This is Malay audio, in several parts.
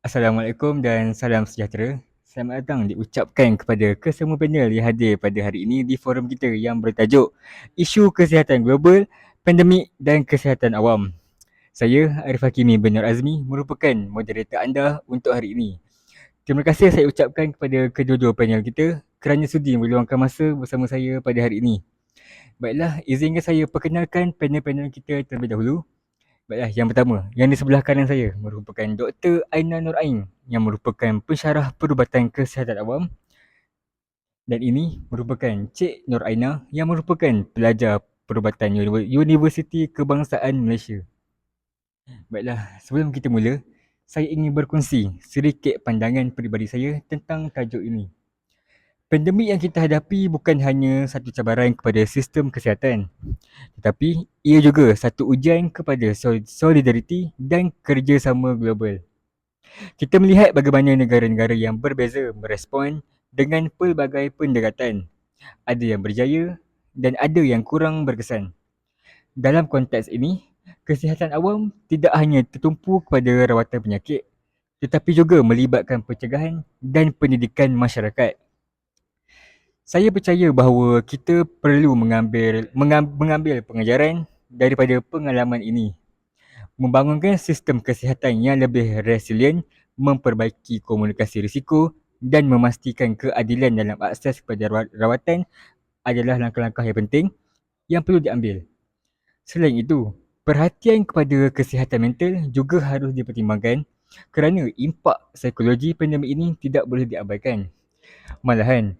Assalamualaikum dan salam sejahtera. Selamat datang diucapkan kepada kesemua panel yang hadir pada hari ini di forum kita yang bertajuk Isu Kesihatan Global, Pandemik dan Kesihatan Awam. Saya Arif Hakimi bin Nur Azmi merupakan moderator anda untuk hari ini. Terima kasih saya ucapkan kepada kedua-dua panel kita kerana sudi meluangkan masa bersama saya pada hari ini. Baiklah, izinkan saya perkenalkan panel-panel kita terlebih dahulu. Baiklah, yang pertama, yang di sebelah kanan saya merupakan Dr. Aina Nur Ain yang merupakan pensyarah perubatan kesihatan awam, dan ini merupakan Cik Nur Aina yang merupakan pelajar perubatan Universiti Kebangsaan Malaysia. Baiklah, sebelum kita mula, saya ingin berkongsi sedikit pandangan peribadi saya tentang tajuk ini. Pandemik yang kita hadapi bukan hanya satu cabaran kepada sistem kesihatan, tetapi ia juga satu ujian kepada solidariti dan kerjasama global. Kita melihat bagaimana negara-negara yang berbeza merespon dengan pelbagai pendekatan. Ada yang berjaya dan ada yang kurang berkesan. Dalam konteks ini, kesihatan awam tidak hanya tertumpu kepada rawatan penyakit, tetapi juga melibatkan pencegahan dan pendidikan masyarakat. Saya percaya bahawa kita perlu mengambil pengajaran daripada pengalaman ini, membangunkan sistem kesihatan yang lebih resilient, memperbaiki komunikasi risiko dan memastikan keadilan dalam akses kepada rawatan adalah langkah-langkah yang penting yang perlu diambil. Selain itu, perhatian kepada kesihatan mental juga harus dipertimbangkan kerana impak psikologi pandemik ini tidak boleh diabaikan. Malahan,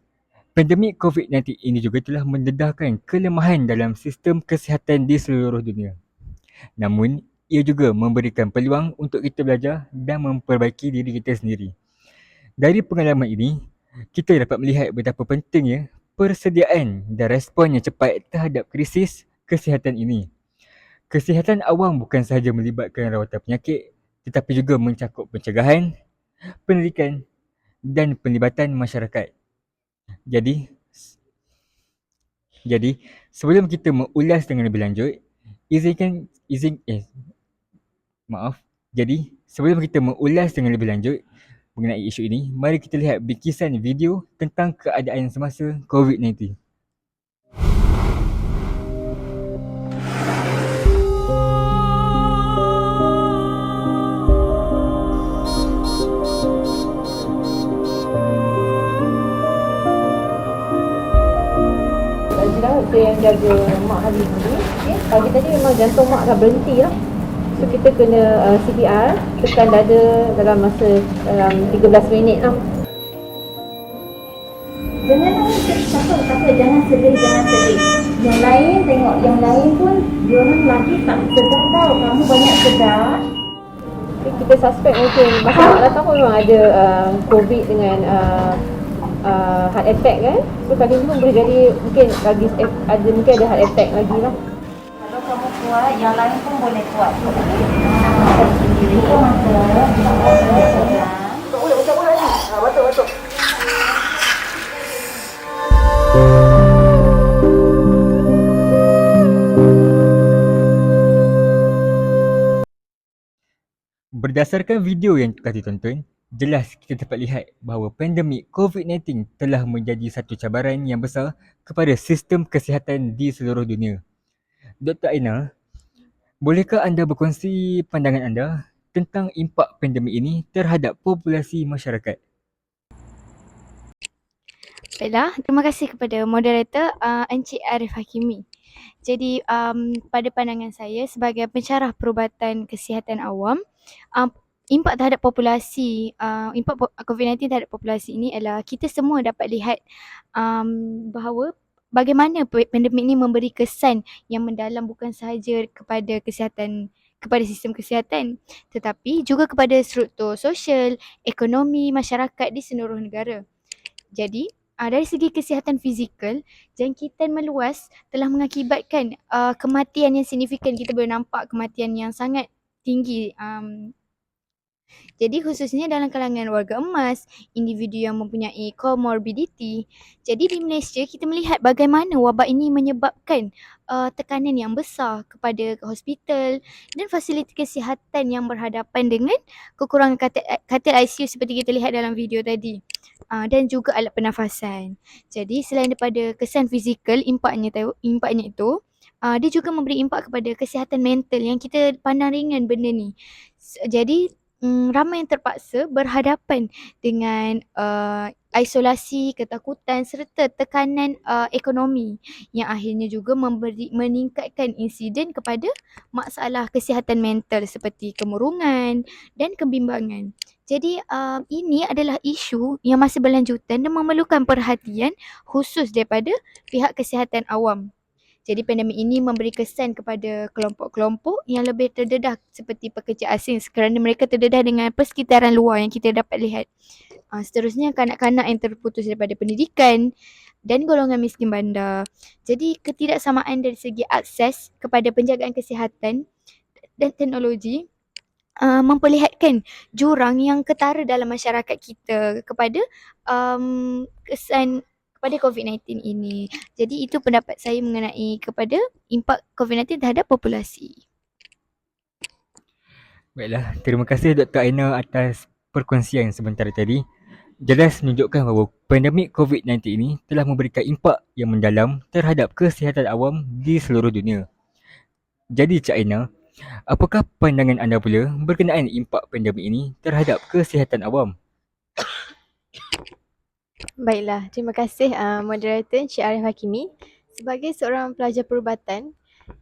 pandemik COVID-19 ini juga telah mendedahkan kelemahan dalam sistem kesihatan di seluruh dunia. Namun, ia juga memberikan peluang untuk kita belajar dan memperbaiki diri kita sendiri. Dari pengalaman ini, kita dapat melihat betapa pentingnya persediaan dan respon yang cepat terhadap krisis kesihatan ini. Kesihatan awam bukan sahaja melibatkan rawatan penyakit, tetapi juga mencakup pencegahan, pendidikan dan penlibatan masyarakat. Jadi, sebelum kita mengulas dengan lebih lanjut, izinkan izin eh maaf. Jadi, sebelum kita mengulas dengan lebih lanjut mengenai isu ini, mari kita lihat bingkisan video tentang keadaan semasa COVID-19. Saya yang jaga mak hari ni. Pagi tadi memang jantung mak dah berhenti lah. So kita kena CPR, tekan dada dalam masa 13 minit lah. Jangan takut, jangan sedih. Yang lain tengok, yang lain pun diorang lagi tak sedar tau. Kamu banyak sedar. Kita suspect mungkin masa mak datang pun memang ada COVID dengan heart attack kan. So kali ni pun boleh jadi mungkin lagi mungkin ada heart attack lagi lah. Kalau kamu kuat, yang lain pun boleh kuat. Sendiri pun masa Batuk. Berdasarkan video yang telah ditonton, jelas kita dapat lihat bahawa pandemik COVID-19 telah menjadi satu cabaran yang besar kepada sistem kesihatan di seluruh dunia. Dr. Aina, bolehkah anda berkongsi pandangan anda tentang impak pandemik ini terhadap populasi masyarakat? Baiklah, terima kasih kepada moderator Encik Arif Hakimi. Jadi pada pandangan saya sebagai pensyarah perubatan kesihatan awam, impak terhadap populasi, impak COVID-19 terhadap populasi ini adalah kita semua dapat lihat bahawa bagaimana pandemik ini memberi kesan yang mendalam bukan sahaja kepada kepada sistem kesihatan, tetapi juga kepada struktur sosial, ekonomi, masyarakat di seluruh negara. Jadi, dari segi kesihatan fizikal, jangkitan meluas telah mengakibatkan kematian yang signifikan. Kita boleh nampak kematian yang sangat tinggi Jadi khususnya dalam kalangan warga emas, individu yang mempunyai comorbidity. Jadi di Malaysia kita melihat bagaimana wabak ini menyebabkan tekanan yang besar kepada hospital dan fasiliti kesihatan yang berhadapan dengan kekurangan katil ICU seperti kita lihat dalam video tadi. Dan juga alat pernafasan. Jadi selain daripada kesan fizikal, impaknya itu, dia juga memberi impak kepada kesihatan mental yang kita pandang ringan benda ni. Jadi ramai yang terpaksa berhadapan dengan isolasi, ketakutan serta tekanan ekonomi yang akhirnya juga meningkatkan insiden kepada masalah kesihatan mental seperti kemurungan dan kebimbangan. Jadi ini adalah isu yang masih berlanjutan dan memerlukan perhatian khusus daripada pihak kesihatan awam. Jadi pandemik ini memberi kesan kepada kelompok-kelompok yang lebih terdedah seperti pekerja asing kerana mereka terdedah dengan persekitaran luar yang kita dapat lihat. Seterusnya kanak-kanak yang terputus daripada pendidikan dan golongan miskin bandar. Jadi ketidaksamaan dari segi akses kepada penjagaan kesihatan dan teknologi memperlihatkan jurang yang ketara dalam masyarakat kita kepada kesan kepada COVID-19 ini. Jadi itu pendapat saya mengenai kepada impak COVID-19 terhadap populasi. Baiklah, terima kasih Dr. Aina atas perkongsian sebentar tadi. Jelas menunjukkan bahawa pandemik COVID-19 ini telah memberikan impak yang mendalam terhadap kesihatan awam di seluruh dunia. Jadi Cik Aina, apakah pandangan anda pula berkenaan impak pandemik ini terhadap kesihatan awam? Baiklah, terima kasih moderator Encik Arif Hakimi. Sebagai seorang pelajar perubatan,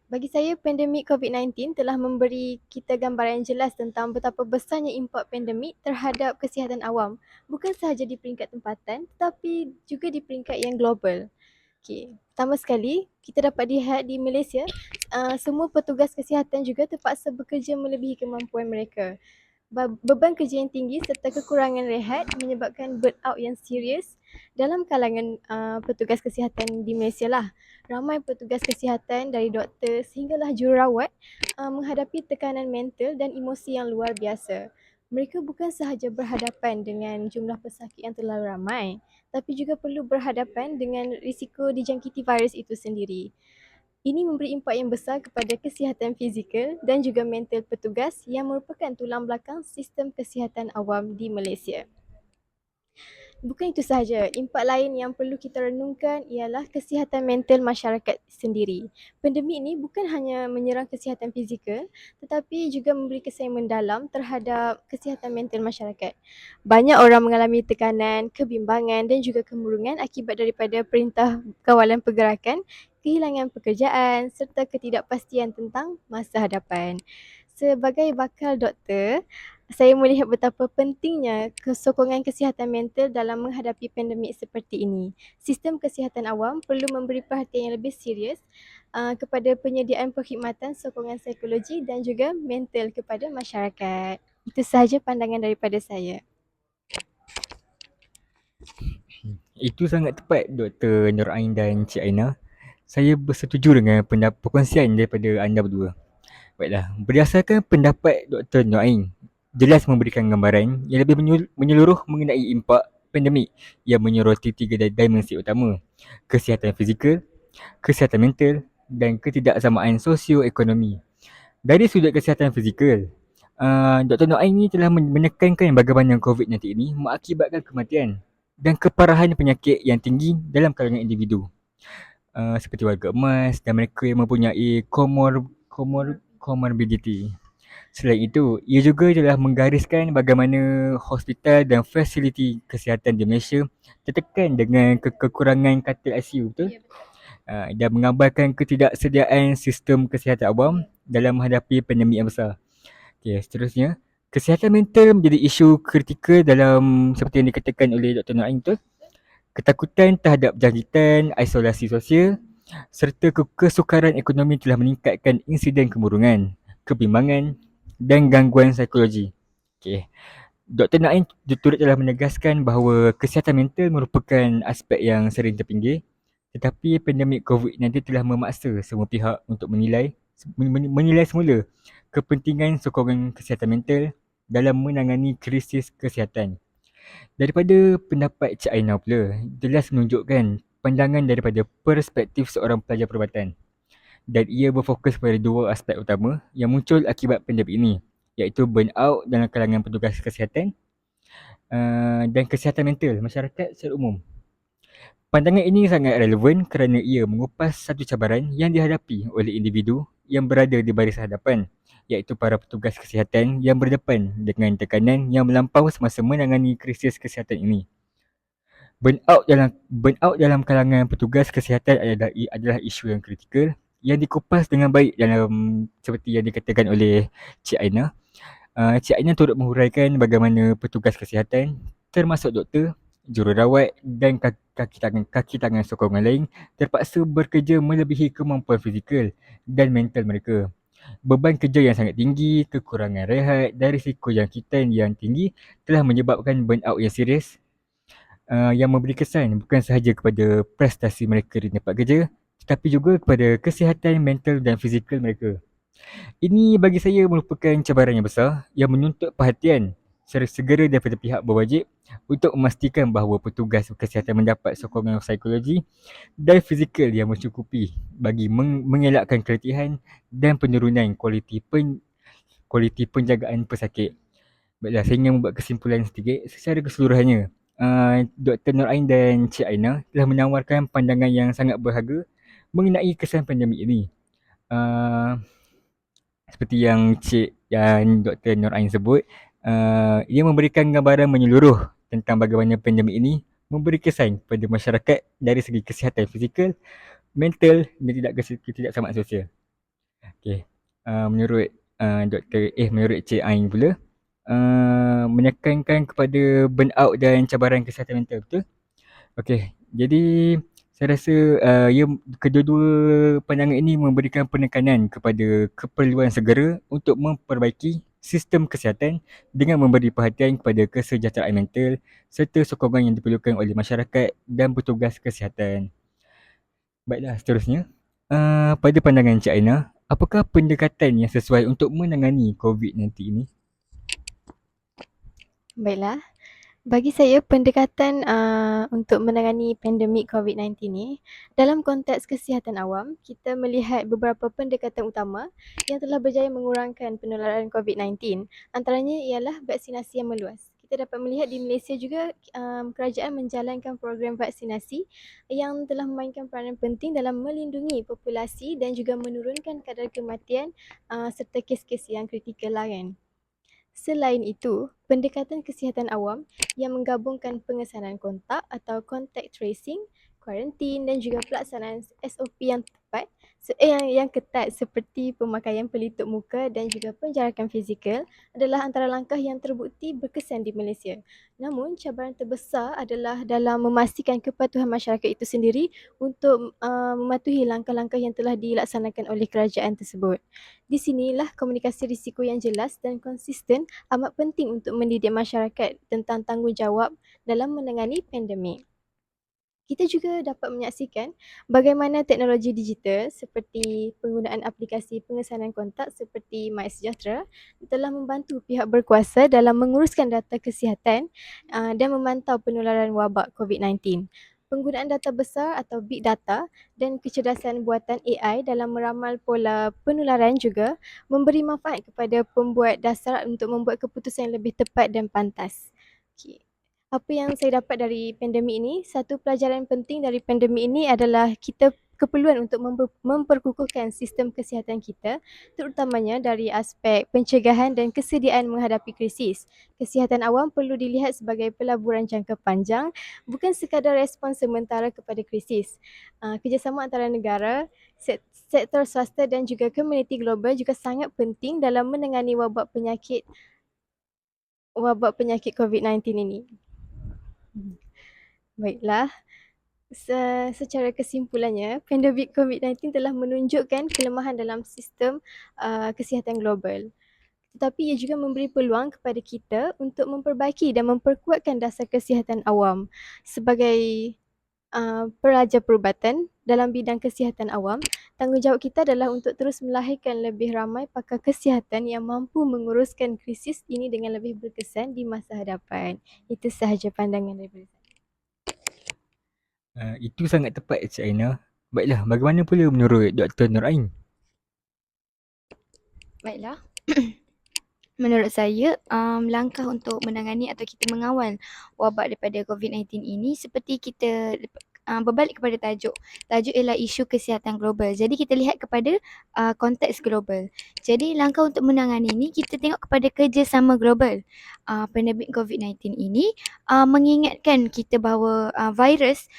bagi saya pandemik COVID-19 telah memberi kita gambaran yang jelas tentang betapa besarnya impak pandemik terhadap kesihatan awam. Bukan sahaja di peringkat tempatan tetapi juga di peringkat yang global. Okey, pertama sekali kita dapat lihat di Malaysia, semua petugas kesihatan juga terpaksa bekerja melebihi kemampuan mereka. Beban kerja yang tinggi serta kekurangan rehat menyebabkan burnout yang serius dalam kalangan petugas kesihatan di Malaysia lah. Ramai petugas kesihatan dari doktor sehinggalah jururawat menghadapi tekanan mental dan emosi yang luar biasa. Mereka bukan sahaja berhadapan dengan jumlah pesakit yang terlalu ramai, tapi juga perlu berhadapan dengan risiko dijangkiti virus itu sendiri. Ini memberi impak yang besar kepada kesihatan fizikal dan juga mental petugas yang merupakan tulang belakang sistem kesihatan awam di Malaysia. Bukan itu sahaja, impak lain yang perlu kita renungkan ialah kesihatan mental masyarakat sendiri. Pandemik ini bukan hanya menyerang kesihatan fizikal tetapi juga memberi kesan yang mendalam terhadap kesihatan mental masyarakat. Banyak orang mengalami tekanan, kebimbangan dan juga kemurungan akibat daripada perintah kawalan pergerakan, kehilangan pekerjaan serta ketidakpastian tentang masa hadapan. Sebagai bakal doktor, saya melihat betapa pentingnya kesokongan kesihatan mental dalam menghadapi pandemik seperti ini. Sistem kesihatan awam perlu memberi perhatian yang lebih serius kepada penyediaan perkhidmatan sokongan psikologi dan juga mental kepada masyarakat. Itu sahaja pandangan daripada saya. Itu sangat tepat Dr. Nur Ain dan Cik Aina. Saya bersetuju dengan perkongsian daripada anda berdua. Baiklah, berdasarkan pendapat Dr. Nur Ain, jelas memberikan gambaran yang lebih menyeluruh mengenai impak pandemik yang menyoroti 3 dimensi utama: kesihatan fizikal, kesihatan mental dan ketidaksamaan sosioekonomi. Dari sudut kesihatan fizikal, Dr. Nur Ain ni telah menekankan bagaimana COVID-19 ini mengakibatkan kematian dan keparahan penyakit yang tinggi dalam kalangan individu, seperti warga emas dan mereka yang mempunyai comorbidity. Selain itu, ia juga telah menggariskan bagaimana hospital dan fasiliti kesihatan di Malaysia tertekan dengan kekurangan katil ICU, betul? Dan menggambarkan ketidaksediaan sistem kesihatan awam dalam menghadapi pandemik yang besar. Okay, seterusnya, kesihatan mental menjadi isu kritikal dalam seperti yang dikatakan oleh Dr. Naim, betul? Ketakutan terhadap jangkitan, isolasi sosial serta kesukaran ekonomi telah meningkatkan insiden kemurungan, kebimbangan dan gangguan psikologi. Okay. Dr. Naim turut telah menegaskan bahawa kesihatan mental merupakan aspek yang sering terpinggir, tetapi pandemik COVID-19 telah memaksa semua pihak untuk menilai semula kepentingan sokongan kesihatan mental dalam menangani krisis kesihatan. Daripada pendapat Cik Aina pula, jelas menunjukkan pandangan daripada perspektif seorang pelajar perubatan dan ia berfokus pada dua aspek utama yang muncul akibat pandemik ini, iaitu burnout dalam kalangan petugas kesihatan dan kesihatan mental masyarakat secara umum. Pandangan ini sangat relevan kerana ia mengupas satu cabaran yang dihadapi oleh individu yang berada di baris hadapan, iaitu para petugas kesihatan yang berdepan dengan tekanan yang melampau semasa menangani krisis kesihatan ini. Burnout dalam kalangan petugas kesihatan adalah isu yang kritikal yang dikupas dengan baik dalam seperti yang dikatakan oleh Cik Aina. Cik Aina turut menghuraikan bagaimana petugas kesihatan termasuk doktor, jururawat dan kaki tangan sokongan lain terpaksa bekerja melebihi kemampuan fizikal dan mental mereka. Beban kerja yang sangat tinggi, kekurangan rehat dan risiko jangkitan yang tinggi telah menyebabkan burnout yang serius yang memberi kesan bukan sahaja kepada prestasi mereka di tempat kerja tetapi juga kepada kesihatan mental dan fizikal mereka. Ini bagi saya merupakan cabaran yang besar yang menuntut perhatian secara segera daripada pihak berwajib untuk memastikan bahawa petugas kesihatan mendapat sokongan psikologi dan fizikal yang mencukupi bagi mengelakkan keletihan dan penurunan kualiti penjagaan pesakit. Baiklah, saya ingin membuat kesimpulan sedikit. Secara keseluruhannya, Dr. Nur Ain dan Cik Aina telah menawarkan pandangan yang sangat berharga mengenai kesan pandemik ini. Seperti yang Cik dan Dr. Nur Ain sebut, ia memberikan gambaran menyeluruh tentang bagaimana pandemik ini memberi kesan kepada masyarakat dari segi kesihatan fizikal, mental dan ketidaksamaan sosial. Okay. Menurut Cik Ain pula, menekankan kepada burnout dan cabaran kesihatan mental, betul? Okey, jadi saya rasa kedua-dua pandangan ini memberikan penekanan kepada keperluan segera untuk memperbaiki sistem kesihatan dengan memberi perhatian kepada kesejahteraan mental serta sokongan yang diperlukan oleh masyarakat dan petugas kesihatan. Baiklah, seterusnya. Pada pandangan Cik Aina, apakah pendekatan yang sesuai untuk menangani COVID-19 ini? Baiklah. Bagi saya, pendekatan untuk menangani pandemik COVID-19 ni, dalam konteks kesihatan awam, kita melihat beberapa pendekatan utama yang telah berjaya mengurangkan penularan COVID-19. Antaranya ialah vaksinasi yang meluas. Kita dapat melihat di Malaysia juga kerajaan menjalankan program vaksinasi yang telah memainkan peranan penting dalam melindungi populasi dan juga menurunkan kadar kematian serta kes-kes yang kritikal lah kan. Selain itu, pendekatan kesihatan awam yang menggabungkan pengesanan kontak atau contact tracing, kuarantin dan juga pelaksanaan SOP yang tepat yang ketat seperti pemakaian pelitup muka dan juga penjarakan fizikal adalah antara langkah yang terbukti berkesan di Malaysia. Namun, cabaran terbesar adalah dalam memastikan kepatuhan masyarakat itu sendiri untuk mematuhi langkah-langkah yang telah dilaksanakan oleh kerajaan tersebut. Di sinilah komunikasi risiko yang jelas dan konsisten amat penting untuk mendidik masyarakat tentang tanggungjawab dalam menangani pandemik. Kita juga dapat menyaksikan bagaimana teknologi digital seperti penggunaan aplikasi pengesanan kontak seperti MySejahtera telah membantu pihak berkuasa dalam menguruskan data kesihatan dan memantau penularan wabak COVID-19. Penggunaan data besar atau big data dan kecerdasan buatan AI dalam meramal pola penularan juga memberi manfaat kepada pembuat dasar untuk membuat keputusan yang lebih tepat dan pantas. Okay. Apa yang saya dapat dari pandemik ini, satu pelajaran penting dari pandemik ini adalah kita keperluan untuk memperkukuhkan sistem kesihatan kita, terutamanya dari aspek pencegahan dan kesediaan menghadapi krisis. Kesihatan awam perlu dilihat sebagai pelaburan jangka panjang, bukan sekadar respons sementara kepada krisis. Kerjasama antara negara, sektor swasta dan juga komuniti global juga sangat penting dalam menangani wabak penyakit COVID-19 ini. Baiklah, secara kesimpulannya, pandemik COVID-19 telah menunjukkan kelemahan dalam sistem kesihatan global. Tetapi ia juga memberi peluang kepada kita untuk memperbaiki dan memperkuatkan dasar kesihatan awam. Sebagai pelajar perubatan dalam bidang kesihatan awam, tanggungjawab kita adalah untuk terus melahirkan lebih ramai pakar kesihatan yang mampu menguruskan krisis ini dengan lebih berkesan di masa hadapan. Itu sahaja pandangan daripada saya. Itu sangat tepat, Cik Aina. Baiklah, bagaimana pula menurut Dr. Nur Ain? Baiklah. Menurut saya, langkah untuk menangani atau kita mengawal wabak daripada COVID-19 ini seperti kita berbalik kepada tajuk. Tajuk ialah isu kesihatan global. Jadi kita lihat kepada konteks global. Jadi langkah untuk menangani ini kita tengok kepada kerjasama global. Pandemik COVID-19 ini mengingatkan kita bahawa virus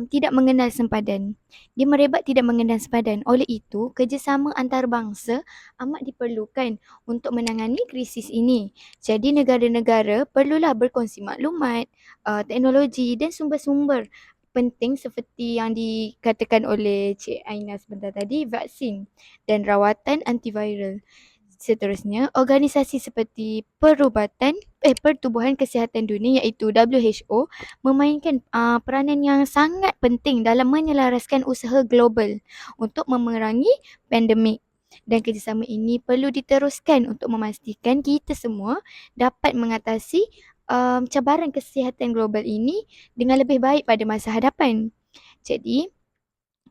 tidak mengenal sempadan. Dia merebak tidak mengenal sempadan. Oleh itu, kerjasama antarabangsa amat diperlukan untuk menangani krisis ini. Jadi negara-negara perlulah berkongsi maklumat, teknologi dan sumber-sumber penting seperti yang dikatakan oleh Cik Aina sebentar tadi, vaksin dan rawatan antiviral. Seterusnya, organisasi seperti Pertubuhan Kesihatan Dunia iaitu WHO memainkan peranan yang sangat penting dalam menyelaraskan usaha global untuk memerangi pandemik. Dan kerjasama ini perlu diteruskan untuk memastikan kita semua dapat mengatasi cabaran kesihatan global ini dengan lebih baik pada masa hadapan. Jadi,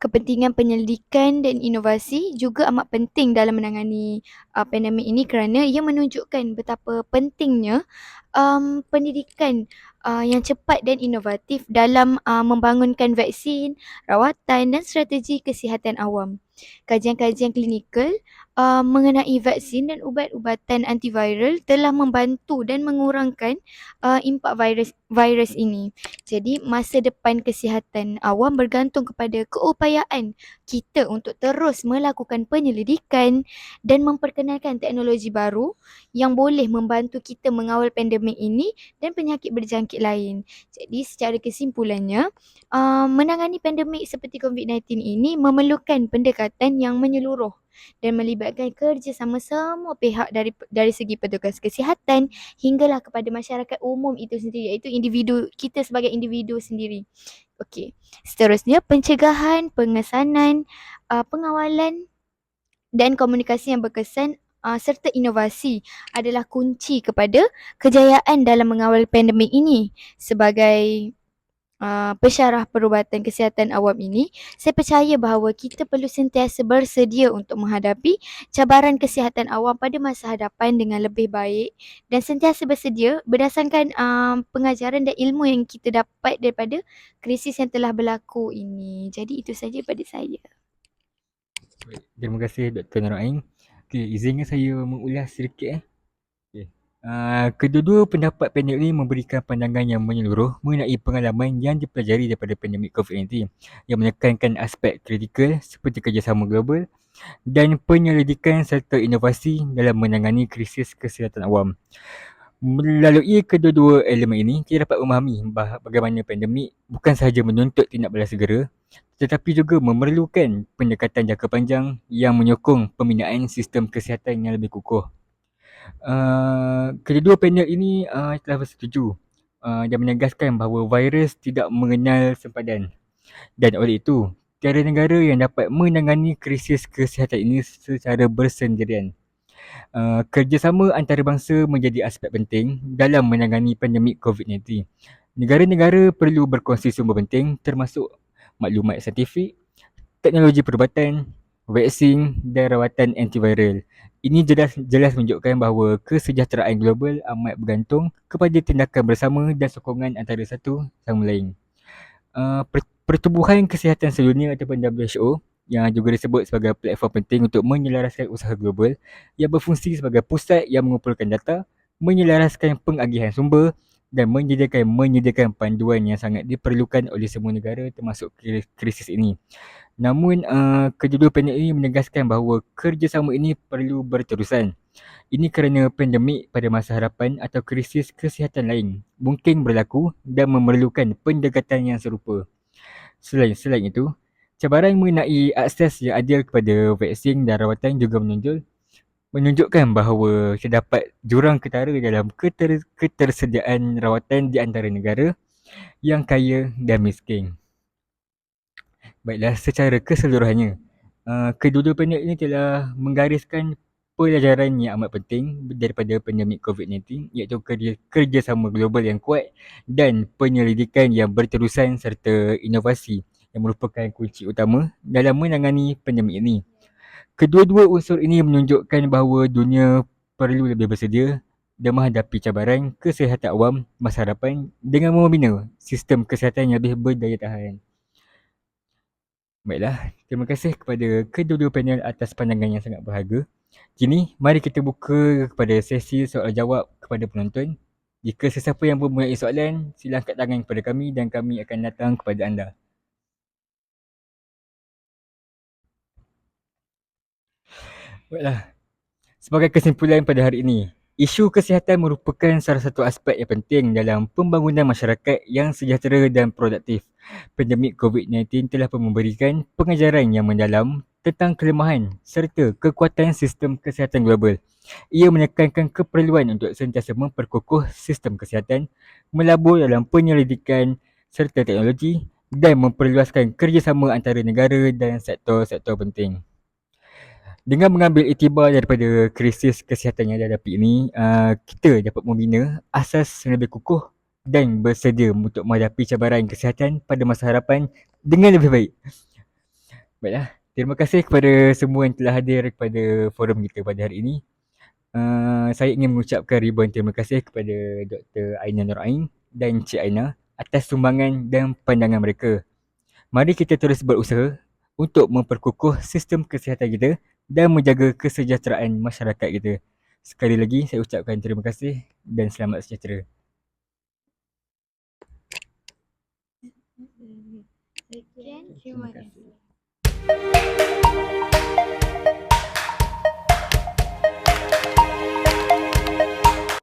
kepentingan penyelidikan dan inovasi juga amat penting dalam menangani pandemik ini kerana ia menunjukkan betapa pentingnya pendidikan yang cepat dan inovatif dalam membangunkan vaksin, rawatan dan strategi kesihatan awam. Kajian-kajian klinikal mengenai vaksin dan ubat-ubatan antiviral telah membantu dan mengurangkan impak virus ini. Jadi masa depan kesihatan awam bergantung kepada keupayaan kita untuk terus melakukan penyelidikan dan memperkenalkan teknologi baru yang boleh membantu kita mengawal pandemik ini dan penyakit berjangkit lain. Jadi secara kesimpulannya, menangani pandemik seperti COVID-19 ini memerlukan pendekatan yang menyeluruh dan melibatkan kerjasama semua pihak dari segi petugas kesihatan hinggalah kepada masyarakat umum itu sendiri, iaitu individu, kita sebagai individu sendiri. Okey. Seterusnya, pencegahan, pengesanan, pengawalan dan komunikasi yang berkesan serta inovasi adalah kunci kepada kejayaan dalam mengawal pandemik ini. Sebagai pensyarah perubatan kesihatan awam ini, saya percaya bahawa kita perlu sentiasa bersedia untuk menghadapi cabaran kesihatan awam pada masa hadapan dengan lebih baik dan sentiasa bersedia berdasarkan pengajaran dan ilmu yang kita dapat daripada krisis yang telah berlaku ini. Jadi itu saja daripada saya. Baik, terima kasih Dr. Nur Ain. Okey, izinkan saya mengulas sedikit. Okey. Kedua-dua pendapat panel ini memberikan pandangan yang menyeluruh mengenai pengalaman yang dipelajari daripada pandemik COVID-19 yang menekankan aspek kritikal seperti kerjasama global dan penyelidikan serta inovasi dalam menangani krisis kesihatan awam. Melalui kedua-dua elemen ini, kita dapat memahami bagaimana pandemik bukan sahaja menuntut tindak balas segera tetapi juga memerlukan pendekatan jangka panjang yang menyokong pembinaan sistem kesihatan yang lebih kukuh. Kedua panel ini telah bersetuju dan menegaskan bahawa virus tidak mengenal sempadan dan oleh itu tiada negara yang dapat menangani krisis kesihatan ini secara bersendirian. Kerjasama antarabangsa menjadi aspek penting dalam menangani pandemik COVID-19. Negara-negara perlu berkongsi sumber penting termasuk maklumat saintifik, teknologi perubatan, vaksin dan rawatan antiviral. Ini jelas menunjukkan bahawa kesejahteraan global amat bergantung kepada tindakan bersama dan sokongan antara satu sama lain. Pertubuhan Kesihatan Sedunia ataupun WHO yang juga disebut sebagai platform penting untuk menyelaraskan usaha global yang berfungsi sebagai pusat yang mengumpulkan data, menyelaraskan pengagihan sumber dan menyediakan panduan yang sangat diperlukan oleh semua negara termasuk krisis ini. Namun, kedua-dua panel ini menegaskan bahawa kerjasama ini perlu berterusan. Ini kerana pandemik pada masa hadapan atau krisis kesihatan lain mungkin berlaku dan memerlukan pendekatan yang serupa. Selain itu, cabaran mengenai akses yang adil kepada vaksin dan rawatan juga menunjukkan bahawa terdapat jurang ketara dalam ketersediaan rawatan di antara negara yang kaya dan miskin. Baiklah, secara keseluruhannya, kedua-dua panel ini telah menggariskan pelajaran yang amat penting daripada pandemik COVID-19, iaitu kerjasama global yang kuat dan penyelidikan yang berterusan serta inovasi yang merupakan kunci utama dalam menangani pandemik ini. Kedua-dua unsur ini menunjukkan bahawa dunia perlu lebih bersedia dan menghadapi cabaran kesihatan awam masa hadapan dengan membina sistem kesihatan yang lebih berdaya tahan. Baiklah, terima kasih kepada kedua-dua panel atas pandangan yang sangat berharga. Kini, mari kita buka kepada sesi soal jawab kepada penonton. Jika sesiapa yang mempunyai soalan, sila angkat tangan kepada kami dan kami akan datang kepada anda. Baiklah, sebagai kesimpulan pada hari ini, isu kesihatan merupakan salah satu aspek yang penting dalam pembangunan masyarakat yang sejahtera dan produktif. Pandemik COVID-19 telah pun memberikan pengajaran yang mendalam tentang kelemahan serta kekuatan sistem kesihatan global. Ia menekankan keperluan untuk sentiasa memperkukuh sistem kesihatan, melabur dalam penyelidikan serta teknologi dan memperluaskan kerjasama antara negara dan sektor-sektor penting. Dengan mengambil iktibar daripada krisis kesihatan yang dihadapi ini, kita dapat membina asas yang lebih kukuh dan bersedia untuk menghadapi cabaran kesihatan pada masa hadapan dengan lebih baik. Baiklah, terima kasih kepada semua yang telah hadir pada forum kita pada hari ini. Saya ingin mengucapkan ribuan terima kasih kepada Dr. Aina Nur Ain dan Cik Aina atas sumbangan dan pandangan mereka. Mari kita terus berusaha untuk memperkukuh sistem kesihatan kita dan menjaga kesejahteraan masyarakat kita. Sekali lagi saya ucapkan terima kasih dan selamat sejahtera. Sekian, terima kasih.